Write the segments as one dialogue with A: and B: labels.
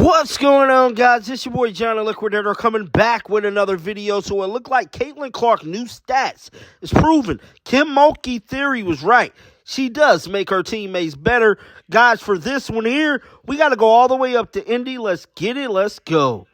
A: What's going on, guys? It's your boy Johnny Liquidator coming back with another video. So it looked like Caitlin Clark's new stats is proven Kim Mulkey theory was right. She does make her teammates better. Guys, for this one here, we got to go all the way up to Indy. Let's get it. Let's go.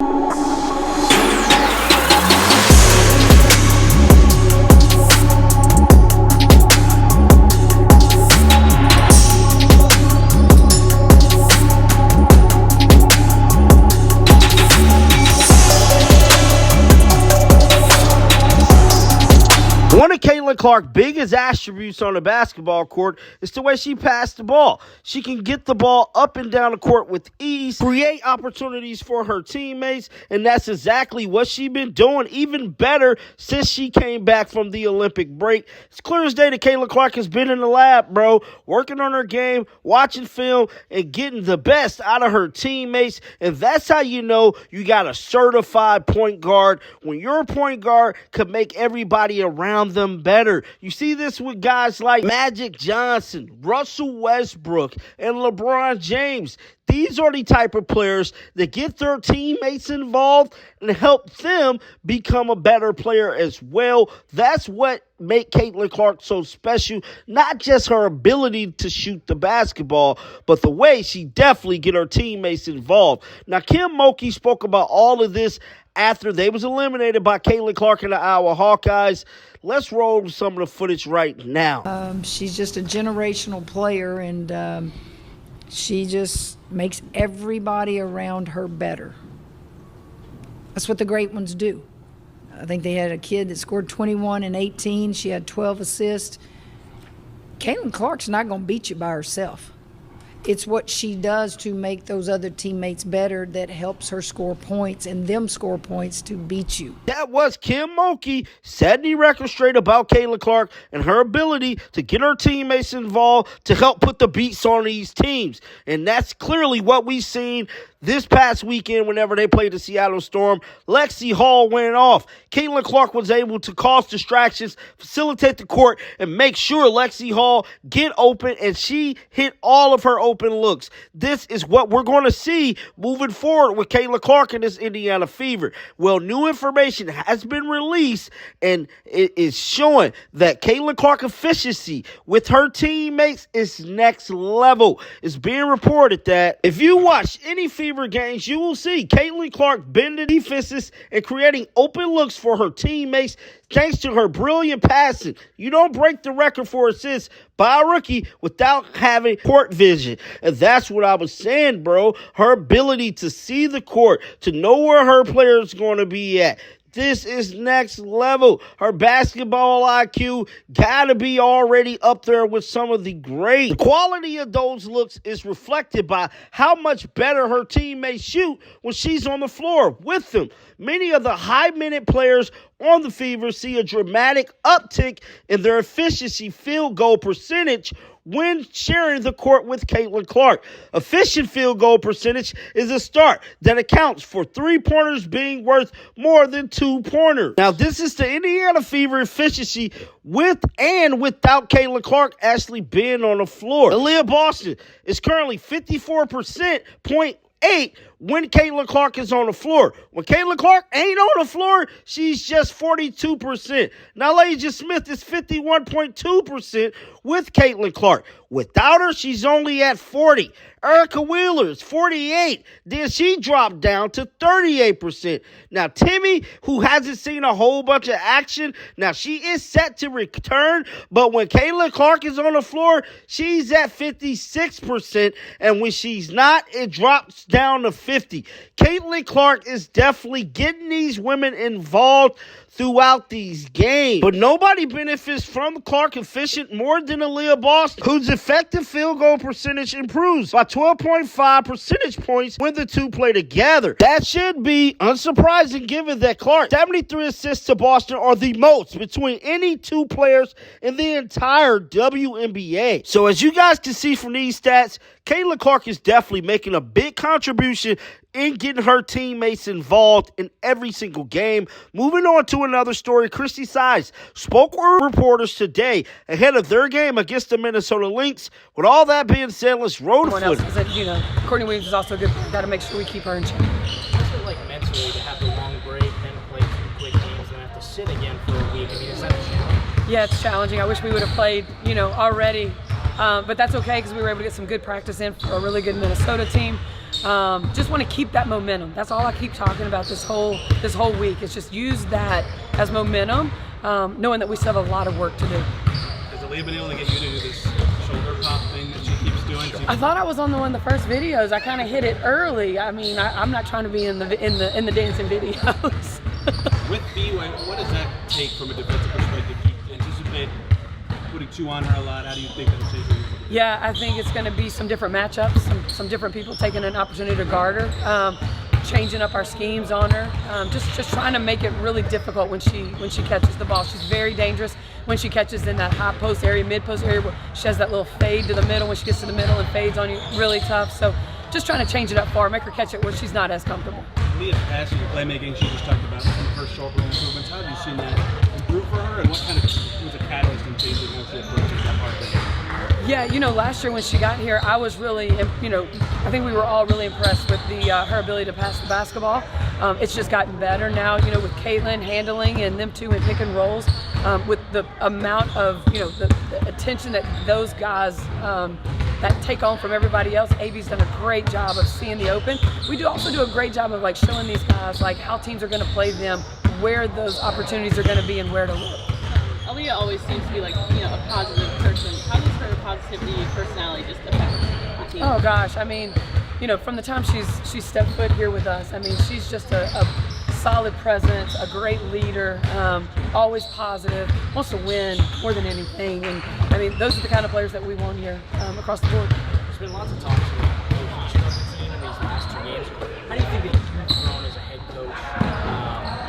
A: One of Caitlin Clark's biggest attributes on the basketball court is the way she passed the ball. She can get the ball up and down the court with ease, create opportunities for her teammates, and that's exactly what she's been doing, even better since she came back from the Olympic break. It's clear as day that Caitlin Clark has been in the lab, bro, working on her game, watching film, and getting the best out of her teammates, and that's how you know you got a certified point guard. When your point guard could make everybody around them better. You see this with guys like Magic Johnson, Russell Westbrook, and LeBron James. These are the type of players that get their teammates involved and help them become a better player as well. That's what makes Caitlin Clark so special. Not just her ability to shoot the basketball, but the way she definitely get her teammates involved. Now, Kim Mulkey spoke about all of this after they was eliminated by Caitlin Clark and the Iowa Hawkeyes. Let's roll some of the footage right now.
B: She's just a generational player, and she just makes everybody around her better. That's what the great ones do. I think they had a kid that scored 21 and 18. She had 12 assists. Caitlin Clark's not going to beat you by herself. It's what she does to make those other teammates better that helps her score points and them score points to beat you.
A: That was Kim Mulkey setting the record straight about Caitlin Clark and her ability to get her teammates involved to help put the beats on these teams. And that's clearly what we've seen this past weekend whenever they played the Seattle Storm. Lexi Hall went off. Caitlin Clark was able to cause distractions, facilitate the court, and make sure Lexi Hall get open, and she hit all of her open looks. This is what we're going to see moving forward with Caitlin Clark in this Indiana Fever. Well, new information has been released, and it is showing that Caitlin Clark efficiency with her teammates is next level. It's being reported that if you watch any Fever games, you will see Caitlin Clark bending defenses and creating open looks for her teammates thanks to her brilliant passing. You don't break the record for assists by a rookie without having court vision. And that's what I was saying, bro. Her ability to see the court, to know where her player is going to be at. This is next level. Her basketball IQ got to be already up there with some of the great. The quality of those looks is reflected by how much better her teammates shoot when she's on the floor with them. Many of the high-minute players on the Fever see a dramatic uptick in their efficiency field goal percentage when sharing the court with Caitlin Clark. Efficient field goal percentage is a start that accounts for three-pointers being worth more than two-pointers. Now, this is the Indiana Fever efficiency with and without Caitlin Clark actually being on the floor. Aaliyah Boston is currently 54.8 when Caitlin Clark is on the floor. When Caitlin Clark ain't on the floor, she's just 42%. Now, Elijah Smith is 51.2% with Caitlin Clark. Without her, she's only at 40. Erica Wheeler is 48. Then she dropped down to 38%. Now, Timmy, who hasn't seen a whole bunch of action, now she is set to return, but when Caitlin Clark is on the floor, she's at 56%, and when she's not, it drops down to 50. Caitlin Clark is definitely getting these women involved throughout these games. But nobody benefits from Clark efficient more than Aaliyah Boston, whose effective field goal percentage improves by 12.5 percentage points when the two play together. That should be unsurprising given that Clark 73 assists to Boston are the most between any two players in the entire WNBA. So as you guys can see from these stats, Caitlin Clark is definitely making a big contribution in getting her teammates involved in every single game. Moving on to another story, Christy Sides spoke with reporters today ahead of their game against the Minnesota Lynx. With all that being said, let's roll the footage.
C: Courtney Williams is also good. Got to make sure we keep her in check.
D: What's it like mentally to have the long break, then play 2 quick games, then have to sit again for a week? I mean, is that a challenge?
C: Yeah, it's challenging. I wish we would have played, already. But that's okay because we were able to get some good practice in for a really good Minnesota team. Just want to keep that momentum. That's all I keep talking about this whole week. It's just use that as momentum, knowing that we still have a lot of work to do.
E: Has Aaliyah been able to get you to do this shoulder pop thing that she keeps doing?
C: I thought I was on one of the first videos. I kind of hit it early. I mean, I'm not trying to be in the dancing videos.
E: With B, what does that take from a defensive perspective? Do you anticipate putting 2 on her a lot? How do you think that'll change her?
C: Yeah, I think it's going to be some different matchups, some different people taking an opportunity to guard her, changing up our schemes on her, just trying to make it really difficult when she catches the ball. She's very dangerous when she catches in that high post area, mid post area, where she has that little fade to the middle when she gets to the middle and fades on you. Really tough. So just trying to change it up for her, make her catch it where she's not as comfortable.
E: Leah's passing and playmaking, she just talked about some of her shoulder improvements. How have you seen that improve for her, and what kind of was a catalyst in changing how she approaches that part of it?
C: Yeah, last year when she got here, I was really, I think we were all really impressed with her ability to pass the basketball. It's just gotten better now, with Caitlin handling and them two in pick and rolls, with the amount of, the attention that those guys that take on from everybody else. AB's done a great job of seeing the open. We also do a great job of showing these guys how teams are going to play them, where those opportunities are going to be, and where to look.
F: Aaliyah always seems to be a positive person. How does her positivity and personality just affect the team?
C: Oh gosh, I mean, from the time she's stepped foot here with us, I mean, she's just a solid presence, a great leader, always positive, wants to win more than anything. And I mean, those are the kind of players that we want here across the board.
D: There's been lots of talks about coaching the team in these last 2 games. How do you think that you've grown as a head coach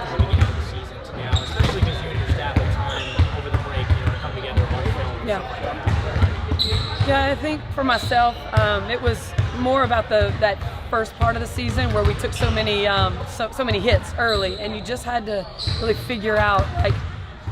D: from the beginning of the season to now, especially because you and your staff had time over the break, to come together on film?
C: Yeah, I think for myself, it was more about that first part of the season where we took so many hits early, and you just had to really figure out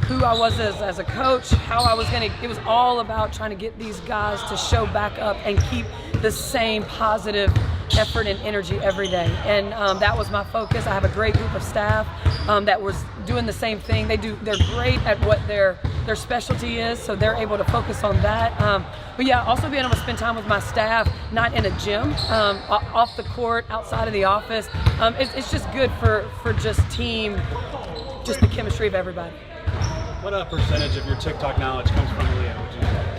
C: who I was as a coach, how I was going to. It was all about trying to get these guys to show back up and keep the same positive effort and energy every day, and that was my focus. I have a great group of staff that was doing the same thing. They're great at what their specialty is, so they're able to focus on that. But yeah, also being able to spend time with my staff, not in a gym, off the court, outside of the office. It's just good for just the chemistry of everybody.
E: What percentage of your TikTok knowledge comes from Aaliyah, would you say?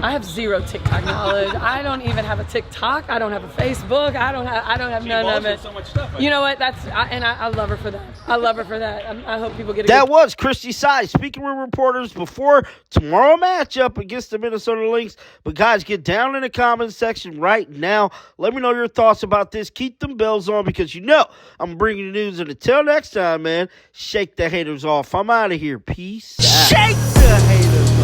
C: I have zero TikTok knowledge. I don't even have a TikTok. I don't have a Facebook. I don't have none of it.
E: So much stuff.
C: You know what? I love her for that. I love her for that. I hope people get
A: That was Christy Sides speaking with reporters before tomorrow matchup against the Minnesota Lynx. But guys, get down in the comments section right now. Let me know your thoughts about this. Keep them bells on because I'm bringing you news. And until next time, man, shake the haters off. I'm out of here. Peace out.
G: Shake the haters